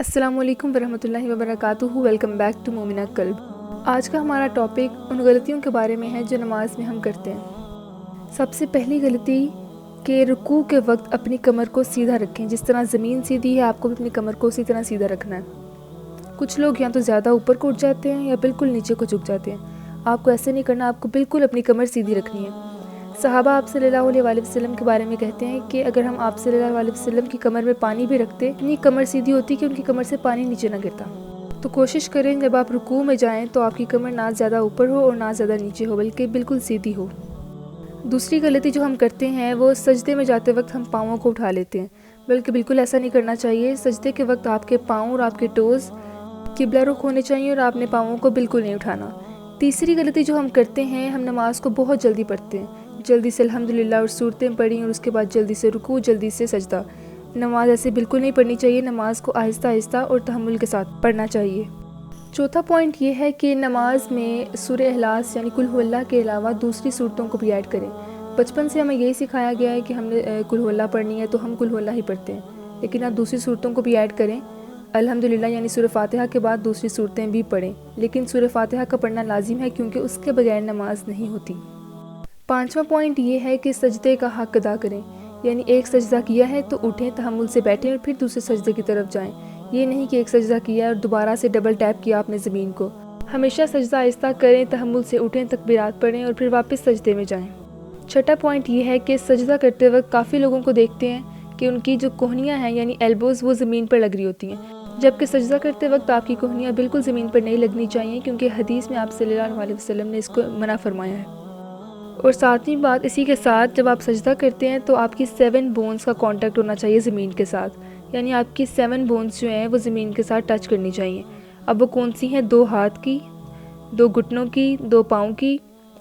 السلام علیکم ورحمۃ اللہ وبرکاتہ. ویلکم بیک ٹو مومنہ قلب. آج کا ہمارا ٹاپک ان غلطیوں کے بارے میں ہے جو نماز میں ہم کرتے ہیں. سب سے پہلی غلطی کہ رکوع کے وقت اپنی کمر کو سیدھا رکھیں. جس طرح زمین سیدھی ہے آپ کو بھی اپنی کمر کو اسی طرح سیدھا رکھنا ہے. کچھ لوگ یا تو زیادہ اوپر کو اٹھ جاتے ہیں یا بالکل نیچے کو جھک جاتے ہیں. آپ کو ایسے نہیں کرنا, آپ کو بالکل اپنی کمر سیدھی رکھنی ہے. صحابہ آپ صلی اللہ علیہ وآلہ وسلم کے بارے میں کہتے ہیں کہ اگر ہم آپ صلی اللہ علیہ وسلم کی کمر میں پانی بھی رکھتے, اتنی کمر سیدھی ہوتی کہ ان کی کمر سے پانی نیچے نہ گرتا. تو کوشش کریں جب آپ رکوع میں جائیں تو آپ کی کمر نہ زیادہ اوپر ہو اور نہ زیادہ نیچے ہو, بلکہ بالکل سیدھی ہو. دوسری غلطی جو ہم کرتے ہیں وہ سجدے میں جاتے وقت ہم پاؤں کو اٹھا لیتے ہیں, بلکہ بالکل ایسا نہیں کرنا چاہیے. سجدے کے وقت آپ کے پاؤں اور آپ کے ٹوز قبلہ رخ ہونے چاہیے اور آپ نے پاؤں کو بالکل نہیں اٹھانا. تیسری غلطی جو ہم کرتے ہیں, ہم نماز کو بہت جلدی پڑھتے ہیں. جلدی سے الحمدللہ اور سورتیں پڑھیں اور اس کے بعد جلدی سے رکوع, جلدی سے سجدہ. نماز ایسے بالکل نہیں پڑھنی چاہیے. نماز کو آہستہ آہستہ اور تحمل کے ساتھ پڑھنا چاہیے. چوتھا پوائنٹ یہ ہے کہ نماز میں سورہ اخلاص یعنی قل هو اللہ کے علاوہ دوسری صورتوں کو بھی ایڈ کریں. بچپن سے ہمیں یہی سکھایا گیا ہے کہ ہم نے قل هو اللہ پڑھنی ہے تو ہم قل هو اللہ ہی پڑھتے ہیں, لیکن آپ دوسری صورتوں کو بھی ایڈ کریں. الحمدللہ یعنی سورہ فاتحہ کے بعد دوسری صورتیں بھی پڑھیں, لیکن سورہ فاتحہ کا پڑھنا لازم ہے کیونکہ اس کے بغیر نماز نہیں ہوتی. پانچواں پوائنٹ یہ ہے کہ سجدے کا حق ادا کریں. یعنی ایک سجدہ کیا ہے تو اٹھیں, تحمل سے بیٹھیں اور پھر دوسرے سجدے کی طرف جائیں. یہ نہیں کہ ایک سجدہ کیا اور دوبارہ سے ڈبل ٹیپ کیا آپ نے زمین کو. ہمیشہ سجدہ آہستہ کریں, تحمل سے اٹھیں, تکبیرات پڑھیں اور پھر واپس سجدے میں جائیں. چھٹا پوائنٹ یہ ہے کہ سجدہ کرتے وقت کافی لوگوں کو دیکھتے ہیں کہ ان کی جو کوہنیاں ہیں یعنی ایلبوز وہ زمین پر لگ رہی ہوتی ہیں, جبکہ سجدہ کرتے وقت آپ کی کوہنیاں بالکل زمین پر نہیں لگنی چاہیے, کیونکہ حدیث میں آپ صلی اللہ علیہ وسلم نے اس کو منع فرمایا ہے. اور ساتویں بات اسی کے ساتھ, جب آپ سجدہ کرتے ہیں تو آپ کی 7 بونز کا کانٹیکٹ ہونا چاہیے زمین کے ساتھ. یعنی آپ کی 7 بونز جو ہیں وہ زمین کے ساتھ ٹچ کرنی چاہیے. اب وہ کون سی ہیں؟ 2 ہاتھ کی, 2 گھٹنوں کی, 2 پاؤں کی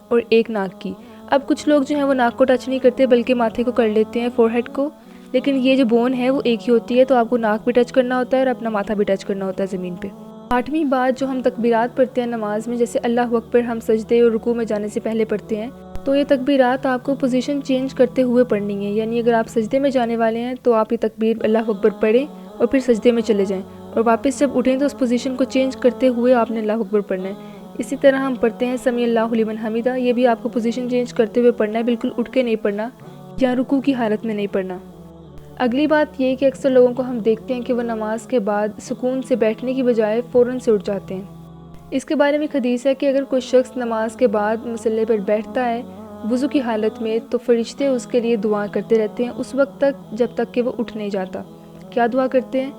اور 1 ناک کی. اب کچھ لوگ جو ہیں وہ ناک کو ٹچ نہیں کرتے بلکہ ماتھے کو کر لیتے ہیں, فور ہیڈ کو, لیکن یہ جو بون ہے وہ ایک ہی ہوتی ہے, تو آپ کو ناک بھی ٹچ کرنا ہوتا ہے اور اپنا ماتھا بھی ٹچ کرنا ہوتا ہے زمین پہ. 8ویں بات جو ہم تکبیرات پڑھتے ہیں نماز میں, جیسے اللہ اکبر ہم سجدے اور رکوع میں جانے سے پہلے پڑھتے ہیں, تو یہ تکبیرات آپ کو پوزیشن چینج کرتے ہوئے پڑھنی ہے. یعنی اگر آپ سجدے میں جانے والے ہیں تو آپ یہ تکبیر اللہ اکبر پڑھیں اور پھر سجدے میں چلے جائیں, اور واپس جب اٹھیں تو اس پوزیشن کو چینج کرتے ہوئے آپ نے اللہ اکبر پڑھنا ہے. اسی طرح ہم پڑھتے ہیں سمیع اللہ لمن حمیدہ, یہ بھی آپ کو پوزیشن چینج کرتے ہوئے پڑھنا ہے, بالکل اٹھ کے نہیں پڑھنا یا رکوع کی حالت میں نہیں پڑھنا. اگلی بات یہ کہ اکثر لوگوں کو ہم دیکھتے ہیں کہ وہ نماز کے بعد سکون سے بیٹھنے کی بجائے فوراً سے اٹھ جاتے ہیں. اس کے بارے میں ایک حدیث ہے کہ اگر کوئی شخص نماز کے بعد مصلی پر بیٹھتا ہے وضو کی حالت میں, تو فرشتے اس کے لیے دعا کرتے رہتے ہیں اس وقت تک جب تک کہ وہ اٹھ نہیں جاتا. کیا دعا کرتے ہیں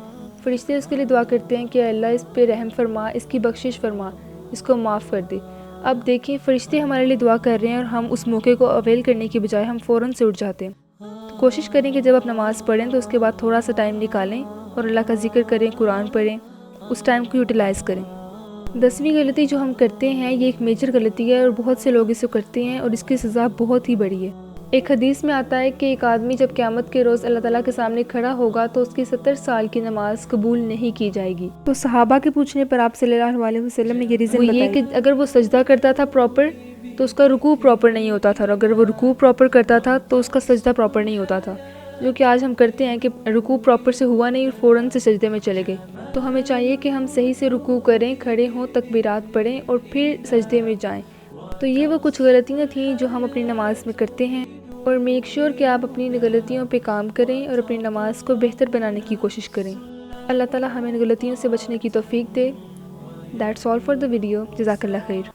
فرشتے؟ اس کے لیے دعا کرتے ہیں کہ اللہ اس پہ رحم فرما, اس کی بخشش فرما, اس کو معاف کر دے. اب دیکھیں فرشتے ہمارے لیے دعا کر رہے ہیں اور ہم اس موقع کو اویل کرنے کی بجائے ہم فوراً سے اٹھ جاتے ہیں. تو کوشش کریں کہ جب آپ نماز پڑھیں تو اس کے بعد تھوڑا سا ٹائم نکالیں اور اللہ کا ذکر کریں, قرآن پڑھیں, اس ٹائم کو یوٹیلائز کریں. 10ویں غلطی جو ہم کرتے ہیں یہ ایک میجر غلطی ہے اور بہت سے لوگ اسے کرتے ہیں اور اس کی سزا بہت ہی بڑی ہے. ایک حدیث میں آتا ہے کہ ایک آدمی جب قیامت کے روز اللہ تعالیٰ کے سامنے کھڑا ہوگا تو اس کی 70 سال کی نماز قبول نہیں کی جائے گی. تو صحابہ کے پوچھنے پر آپ صلی اللہ علیہ وسلم نے یہ ریزن بتایا کہ اگر وہ سجدہ کرتا تھا پراپر تو اس کا رکوع پراپر نہیں ہوتا تھا, اور اگر وہ رکوع پراپر کرتا تھا تو اس کا سجدہ پراپر نہیں ہوتا تھا, جو کہ آج ہم کرتے ہیں کہ رکوع پراپر سے ہوا نہیں اور فوراً سے سجدے میں چلے گئے. تو ہمیں چاہیے کہ ہم صحیح سے رکوع کریں, کھڑے ہوں, تکبیرات پڑھیں اور پھر سجدے میں جائیں. تو یہ وہ کچھ غلطیاں تھیں جو ہم اپنی نماز میں کرتے ہیں, اور میک شیور کہ آپ اپنی غلطیوں پہ کام کریں اور اپنی نماز کو بہتر بنانے کی کوشش کریں. اللہ تعالیٰ ہمیں ان غلطیوں سے بچنے کی توفیق دے. That's all for the video. جزاک اللہ خیر.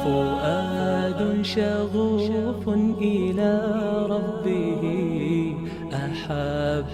فؤاد شغوف إلى ربه أحب